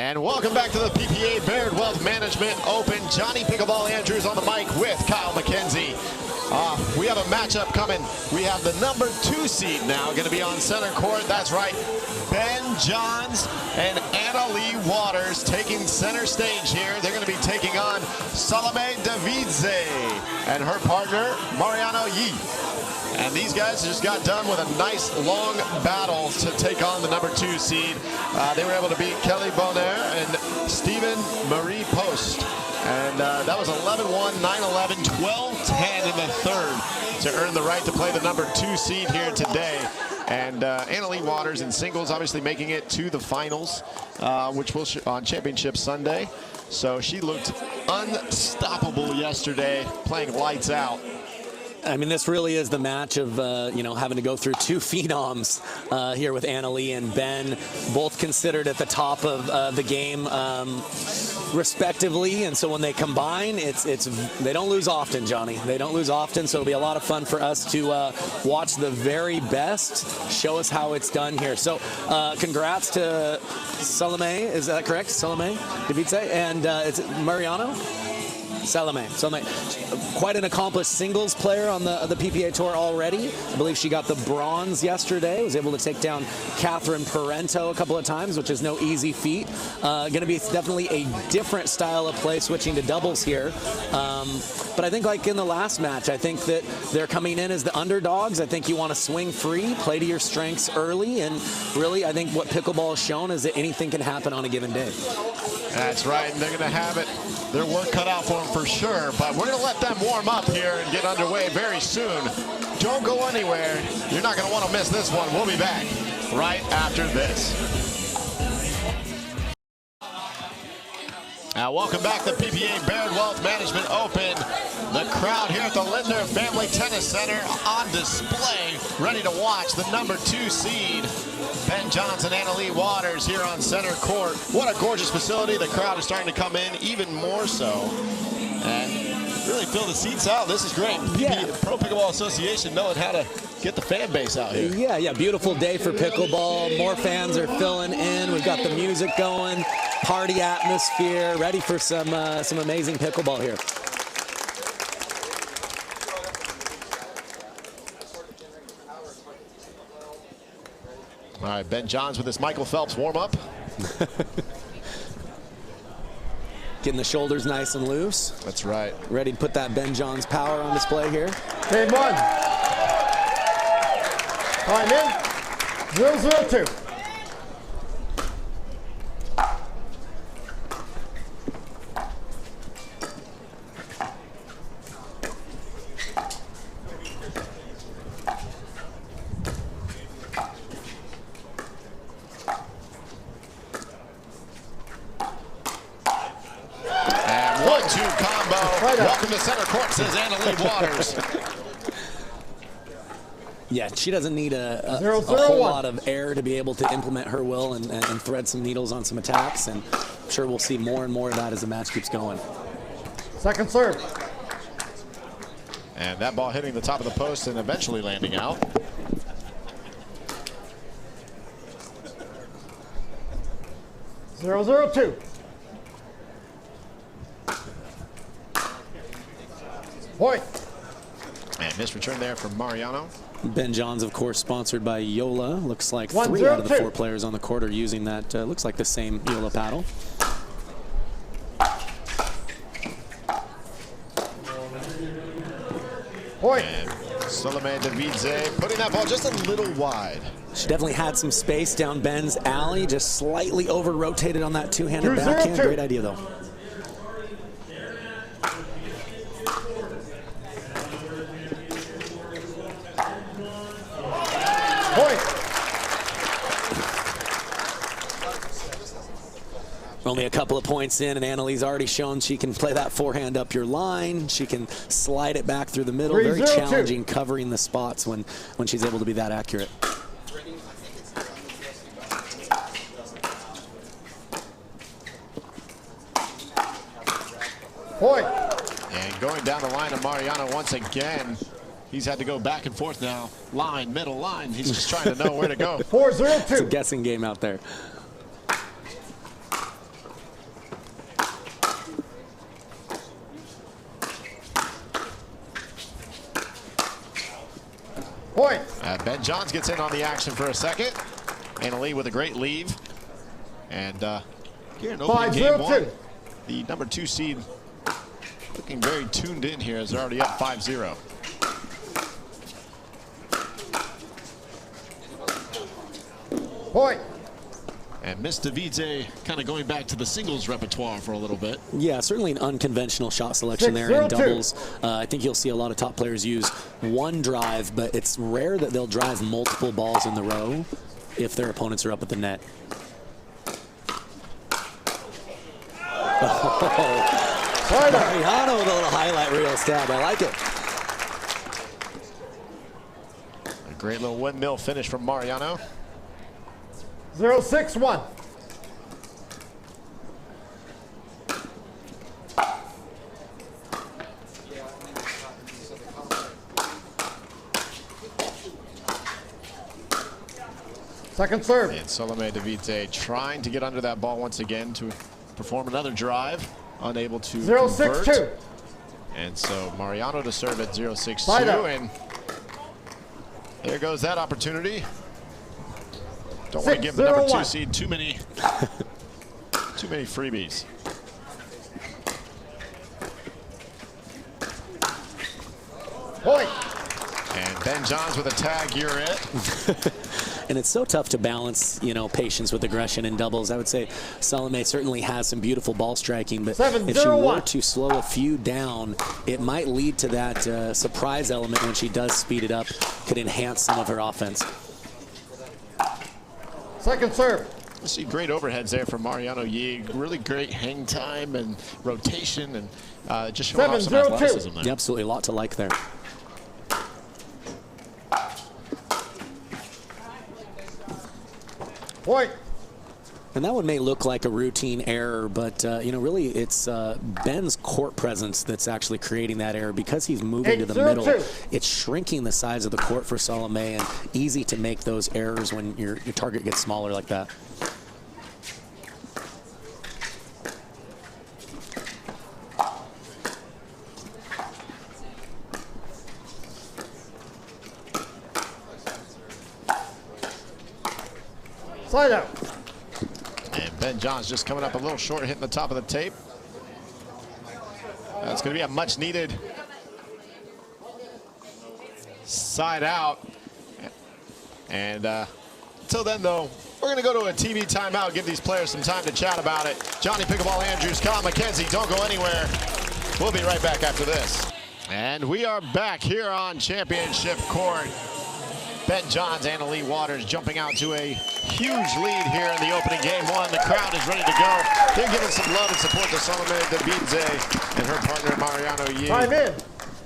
And welcome back to the PPA Baird Wealth Management Open. Johnny Pickleball Andrews on the mic with Kyle McKenzie. We have a matchup coming. We have the number 2 seed now going to be on center court. That's right, Ben Johns and Leigh Waters taking center stage here. They're going to be taking on Devidze and her partner, Leigh. And these guys just got done with a nice long battle to take on the number 2 seed. They were able to beat Kelly Bonner and Stephen Marie Post. And that was 11-1, 9-11, 12-10 in the third to earn the right to play the number 2 seed here today. And Leigh Waters in singles obviously making it to the finals, which will on Championship Sunday. So she looked unstoppable yesterday, playing lights out. I mean, this really is the match of, having to go through 2 phenoms here with Leigh and Ben, both considered at the top of the game respectively. And so when they combine, they don't lose often, Johnny. They don't lose often, so it'll be a lot of fun for us to watch the very best show us how it's done here. So congrats to Salome, is that correct? Salome Devidze, and it's Mariano? Salome, quite an accomplished singles player on the PPA Tour already. I believe she got the bronze yesterday, was able to take down Catherine Parento a couple of times, which is no easy feat. Going to be definitely a different style of play, switching to doubles here. But I think like in the last match, I think that they're coming in as the underdogs. I think you want to swing free, play to your strengths early, and really I think what pickleball has shown is that anything can happen on a given day. That's right, and they're going to have their work cut out for them for sure, but we're going to let them warm up here and get underway very soon. Don't go anywhere. You're not going to want to miss this one. We'll be back right after this. Welcome back to PPA Baird Wealth Management Open. The crowd here at the Lindner Family Tennis Center on display, ready to watch the number 2 seed. Ben Johnson and Leigh Waters here on center court. What a gorgeous facility. The crowd is starting to come in even more so. And really fill the seats out. This is great. Yeah. Pro Pickleball Association knowing how to get the fan base out here. Yeah, beautiful day for pickleball. More fans are filling in. We've got the music going, party atmosphere, ready for some amazing pickleball here. All right, Ben Johns with this Michael Phelps warm-up. Getting the shoulders nice and loose. That's right. Ready to put that Ben Johns power on display here. Game 1. Time in. 0-0-2. Welcome to center court, says Leigh Waters. Yeah, she doesn't need a whole lot of air to be able to implement her will and thread some needles on some attacks. And I'm sure we'll see more and more of that as the match keeps going. Second serve. And that ball hitting the top of the post and eventually landing out. Zero, 0-2. Point. And missed return there from Mariano. Ben Johns, of course, sponsored by Yola. Looks like 1-0-2. 3 out of the 4 players on the court are using that. Looks like the same Yola paddle. Point. And Salome Devidze putting that ball just a little wide. She definitely had some space down Ben's alley, just slightly over-rotated on that two-handed backhand. Great idea, though. Only a couple of points in, and Lee's already shown she can play that forehand up your line. She can slide it back through the middle. Very challenging covering the spots when she's able to be that accurate. Point. And going down the line of Mariano once again. He's had to go back and forth now. Line, middle line. He's just trying to know where to go. 4-0-2. It's a guessing game out there. Ben Johns gets in on the action for a second. Leigh with a great leave. And here in opening game 1, the number 2 seed looking very tuned in here as they're already up 5-0. Point. And Miss Devidze kind of going back to the singles repertoire for a little bit. Yeah, certainly an unconventional shot selection there in doubles. I think you'll see a lot of top players use one drive, but it's rare that they'll drive multiple balls in the row if their opponents are up at the net. Mariano with a little highlight reel stab. I like it. A great little windmill finish from Mariano. 0-6-1. Second serve. And Salome Devidze trying to get under that ball once again to perform another drive. Unable to 0-6-2. And so Mariano to serve at 0-6-2. And there goes that opportunity. Don't want to give the number 2 seed too many freebies. Point. And Ben Johns with a tag, you're it. And it's so tough to balance, you know, patience with aggression in doubles. I would say Salome certainly has some beautiful ball striking, but if she were to slow a few down, it might lead to that surprise element when she does speed it up, could enhance some of her offense. Second serve. I see great overheads there from Mariano Yee. Really great hang time and rotation, and just showing off some athleticism there. Yeah, absolutely, a lot to like there. Point. And that one may look like a routine error, but you know, really it's Ben's court presence that's actually creating that error because he's moving to the middle. It's shrinking the size of the court for Salome, and easy to make those errors when your target gets smaller like that. Slide out. And Ben Johns just coming up a little short, hitting the top of the tape. That's going to be a much needed side out. And until then, though, we're going to go to a TV timeout, give these players some time to chat about it. Johnny Pickleball Andrews, Kyle McKenzie, don't go anywhere. We'll be right back after this. And we are back here on Championship Court. Ben Johns and Leigh Waters jumping out to a huge lead here in the opening game 1. The crowd is ready to go. They're giving some love and support to Salome Devidze and her partner Mariano Yee. Time in.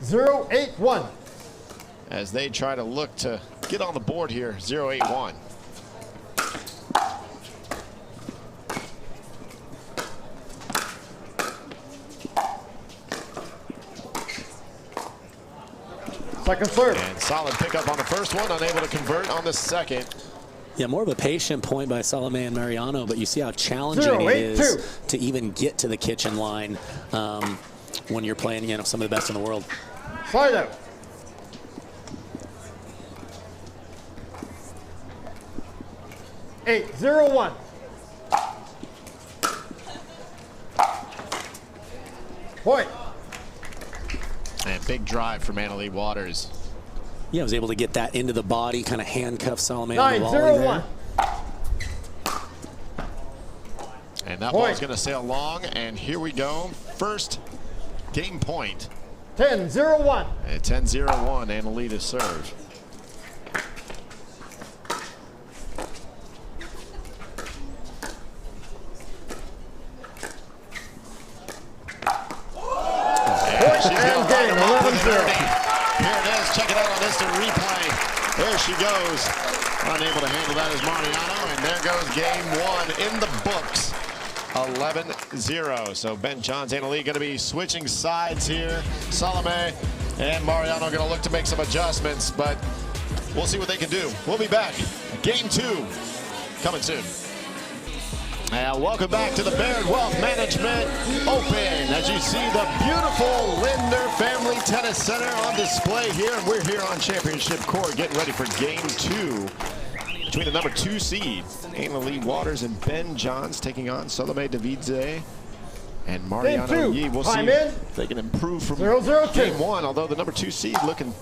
0-8-1. As they try to look to get on the board here. 0-8-1. Second serve. And solid pickup on the first one, unable to convert on the second. Yeah, more of a patient point by Salome and Mariano, but you see how challenging it is to even get to the kitchen line when you're playing, you know, some of the best in the world. Slide out. Eight, 0-1. Point. And big drive from Leigh Waters. Yeah, I was able to get that into the body, kind of handcuff Salome on the volley 9-0-1. And that ball's going to sail long, and here we go. First game point. 10-0-1. At 10-0-1, Leigh to serve. Here it is. Check it out on instant replay. There she goes. Unable to handle that is Mariano. And there goes game 1 in the books. 11-0. So Ben Johns and Leigh going to be switching sides here. Salome and Mariano going to look to make some adjustments, but we'll see what they can do. We'll be back. Game 2 coming soon. And welcome back to the Baird Wealth Management Open. As you see, the beautiful Linder Family Tennis Center on display here. And we're here on Championship Court getting ready for Game 2 between the number 2 seed, Leigh Waters, and Ben Johns taking on Salome Devidze and Mariano Leigh. We'll see if they can improve from Game 1, although the number 2 seed looking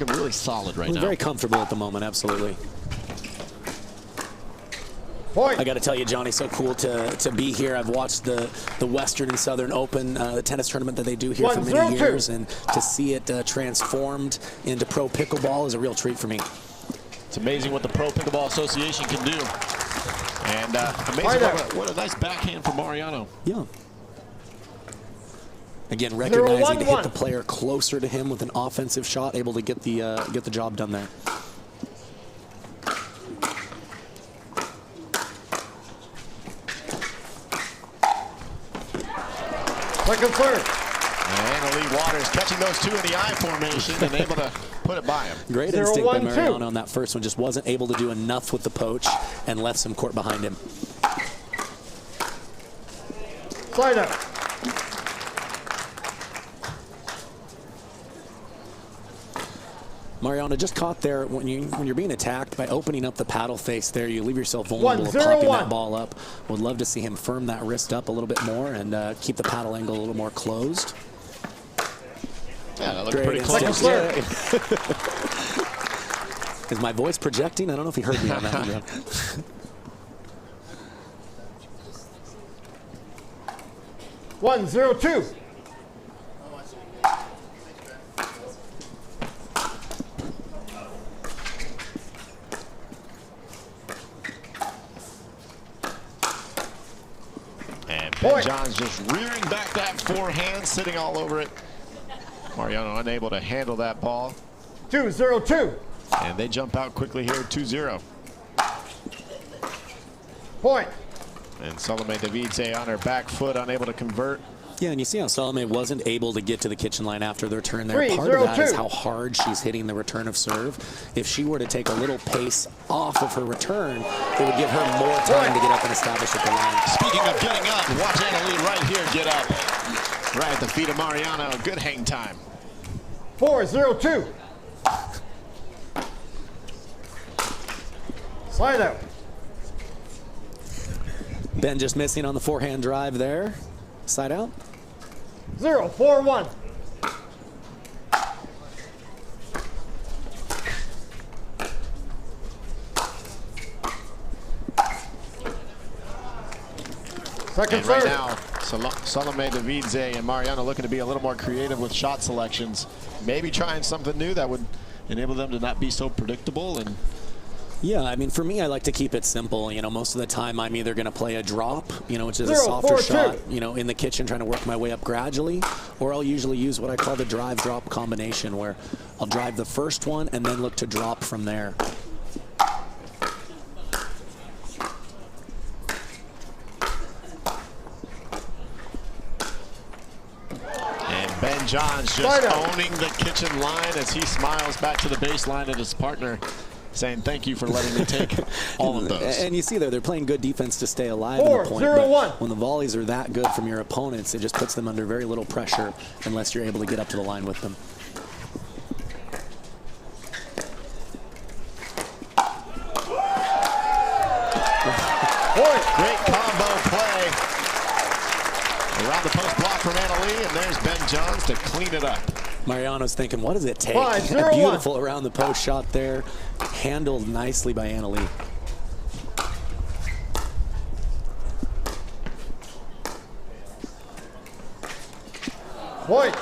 really solid right now. Very comfortable at the moment, absolutely. Point. I got to tell you, Johnny, so cool to be here. I've watched the Western and Southern Open, the tennis tournament that they do here for many years, and to see it transformed into pro pickleball is a real treat for me. It's amazing what the Pro Pickleball Association can do. And amazing what a nice backhand for Mariano. Yeah. Again, recognizing to hit the player closer to him with an offensive shot, able to get the job done there. Second serve. And Leigh Waters catching those two in the I formation and able to put it by him. Great instinct by Mariano on that first one. Just wasn't able to do enough with the poach and left some court behind him. Side up. Mariano just caught there when you're being attacked by opening up the paddle face there. You leave yourself vulnerable to popping that ball up. Would love to see him firm that wrist up a little bit more and keep the paddle angle a little more closed. Yeah, that looked pretty close. Is my voice projecting? I don't know if he heard me on that one. 1-0-2. And Ben Johns just rearing back that forehand, sitting all over it. Mariano unable to handle that ball. 2-0-2. And they jump out quickly here, 2-0. Point. And Salome Devidze on her back foot, unable to convert. Yeah, and you see how Salome wasn't able to get to the kitchen line after the return there. Part of that is how hard she's hitting the return of serve. If she were to take a little pace off of her return, it would give her more time to get up and establish at the line. Speaking of getting up, watch Leigh right here get up. Right at the feet of Mariano. Good hang time. 4-0-2. Side out. Ben just missing on the forehand drive there. Side out. 0-4-1. Second serve. Right now, Salome Devidze and Mariano looking to be a little more creative with shot selections. Maybe trying something new that would enable them to not be so predictable. And yeah, I mean, for me, I like to keep it simple. You know, most of the time I'm either going to play a drop, which is a softer shot, in the kitchen trying to work my way up gradually, or I'll usually use what I call the drive-drop combination, where I'll drive the first one and then look to drop from there. And Ben Johns just owning the kitchen line as he smiles back to the baseline at his partner, saying thank you for letting me take all of those. And you see they're playing good defense to stay alive in the point. But when the volleys are that good from your opponents, it just puts them under very little pressure unless you're able to get up to the line with them. Great combo play around the post block from Leigh, and there's Ben Johns to clean it up. Mariano's thinking, what does it take? A beautiful around the post shot there, handled nicely by Leigh. Point.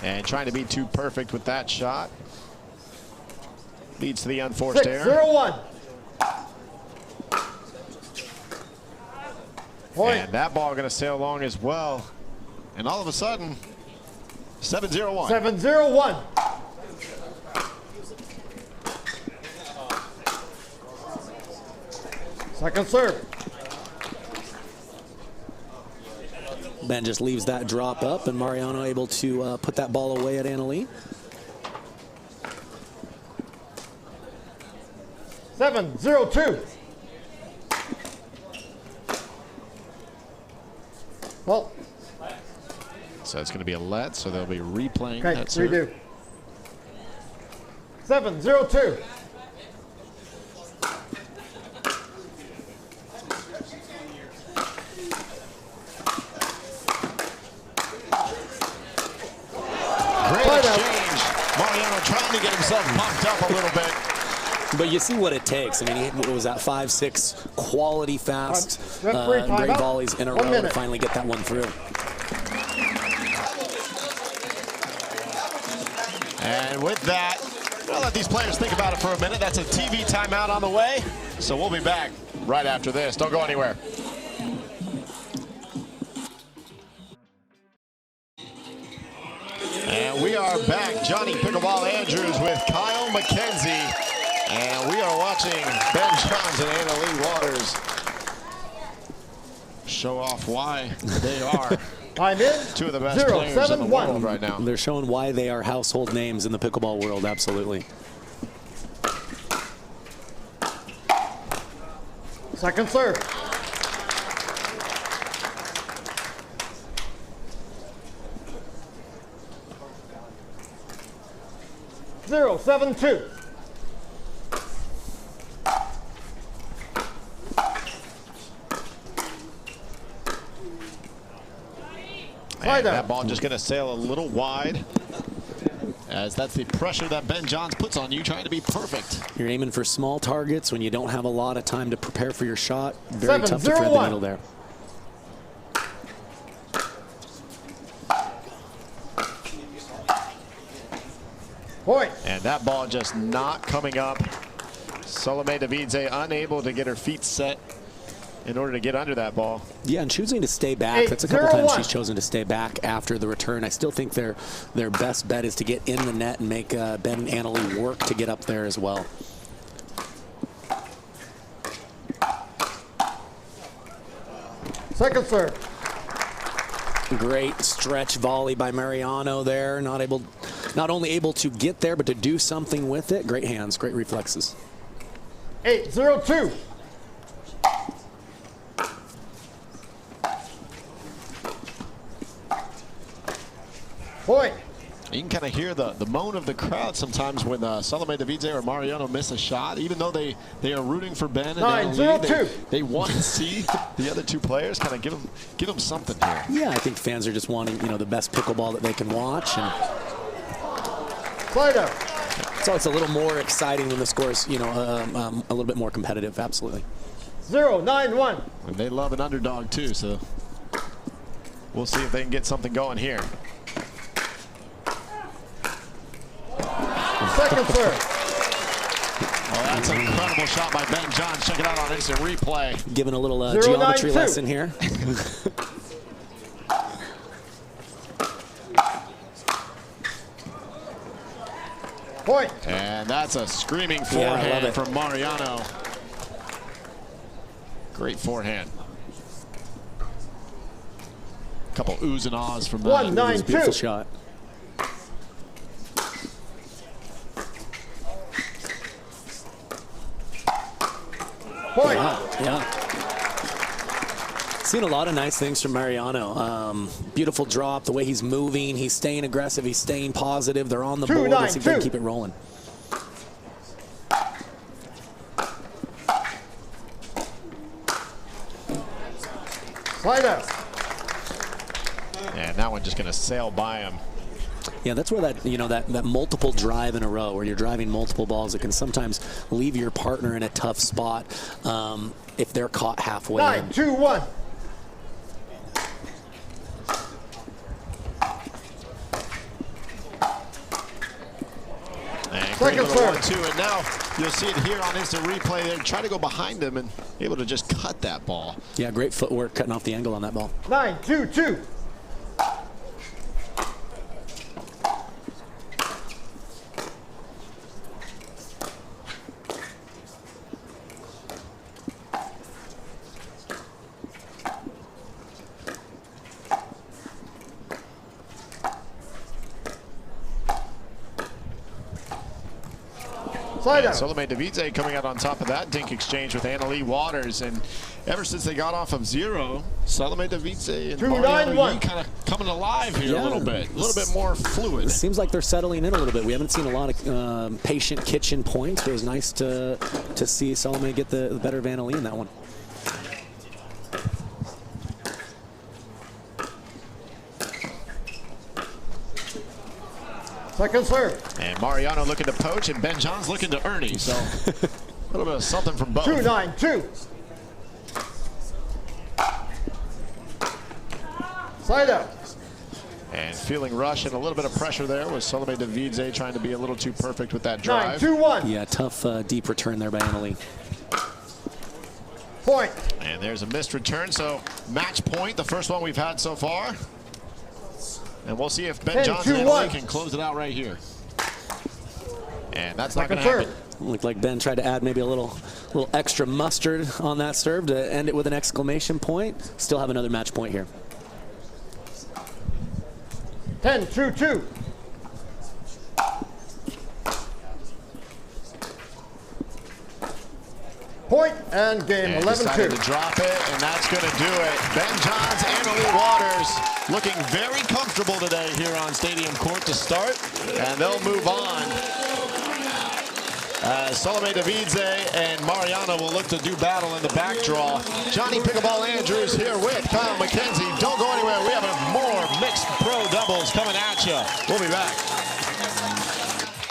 And trying to be too perfect with that shot. Leads to the unforced error. 6-0-1. Point. And that ball going to sail along as well. And all of a sudden, 7-0-1. 7-0-1. Second serve. Ben just leaves that drop up, and Mariano able to put that ball away at Leigh. 7-0-2. Well, So it's going to be a let, so they'll be replaying okay, that serve. redo. 7-0-2. Great exchange. Mariano trying to get himself pumped up a little bit. But you see what it takes. I mean, what was that? 5-6 quality fast, Referee great timeout. volleys in a 1 row to minute. finally get that one through. And with that, we'll let these players think about it for a minute. That's a TV timeout on the way. So we'll be back right after this. Don't go anywhere. And we are back. Johnny Pickleball Andrews with Kyle McKenzie. And we are watching Ben Johns and Anna Leigh Waters show off why they are I'm in. two of the best players in the world right now. They're showing why they are household names in the pickleball world, absolutely. Second serve. Zero, 7-2. And that ball just going to sail a little wide, as that's the pressure that Ben Johns puts on you, trying to be perfect. You're aiming for small targets when you don't have a lot of time to prepare for your shot. Very 7-0-1. tough to thread the needle there. Point. And that ball just not coming up. Salome Devidze unable to get her feet set in order to get under that ball. Yeah, and choosing to stay back. That's a couple times she's chosen to stay back after the return. I still think their best bet is to get in the net and make Ben and Anna Leigh work to get up there as well. Second serve. Great stretch volley by Mariano there. Not only able to get there, but to do something with it. Great hands, great reflexes. 8-0-2. Point. You can kind of hear the moan of the crowd sometimes when Salome Devidze or Mariano miss a shot, even though they are rooting for Ben and Anna Leigh. They want to see the other two players kind of give them something here. Yeah, I think fans are just wanting, the best pickleball that they can watch. And Slide out. so it's a little more exciting when the score is, a little bit more competitive. Absolutely. 0-9-1. And they love an underdog too, so we'll see if they can get something going here. Second serve. Well, that's an incredible shot by Ben Johns. Check it out on instant replay. Giving a little 0-9-2. geometry lesson here. Point. And that's a screaming Yeah, I love forehand it. from Mariano. Great forehand. Couple oohs and ahs from that. 1-9-2. Beautiful shot. Point. Yeah. Seen a lot of nice things from Mariano. Beautiful drop, the way he's moving, he's staying aggressive, he's staying positive. They're on the board. Let's see if they can keep it rolling. Slide out. And that one just going to sail by him. Yeah, that's where that multiple drive in a row, where you're driving multiple balls, it can sometimes leave your partner in a tough spot if they're caught halfway. 9-2-1. And great Second little serve. 1-2, and now you'll see it here on instant replay. They're trying to go behind him and able to just cut that ball. Yeah, great footwork cutting off the angle on that ball. 9-2-2. Slide out. Salome Devidze coming out on top of that dink exchange with Leigh Waters. And ever since they got off of 0, Salome Devidze and Leigh kind of coming alive here a little bit more fluid. It seems like they're settling in a little bit. We haven't seen a lot of patient kitchen points. It was nice to see Salome get the better of Leigh in that one. Second serve. And Mariano looking to poach, and Ben John's looking to Ernie. So a little bit of something from both. 2-9-2. Slide out. And feeling rush and a little bit of pressure there was Salome Devidze trying to be a little too perfect with that drive. 9-2-1. Yeah, tough deep return there by Leigh. Point. And there's a missed return, so match point, the first one we've had so far. And we'll see if Ben Johnson and Leigh can close it out right here. And that's not going to happen. Looked like Ben tried to add maybe a little extra mustard on that serve to end it with an exclamation point. Still have another match point here. 10-2-2. Point and game 11-2. Decided to drop it, and that's going to do it. Ben Johns and Leigh Waters looking very comfortable today here on Stadium Court to start, and they'll move on. Salome Devidze and Mariano will look to do battle in the back draw. Johnny Pickleball Andrews here with Kyle McKenzie. Don't go anywhere. We have more mixed pro doubles coming at you. We'll be back.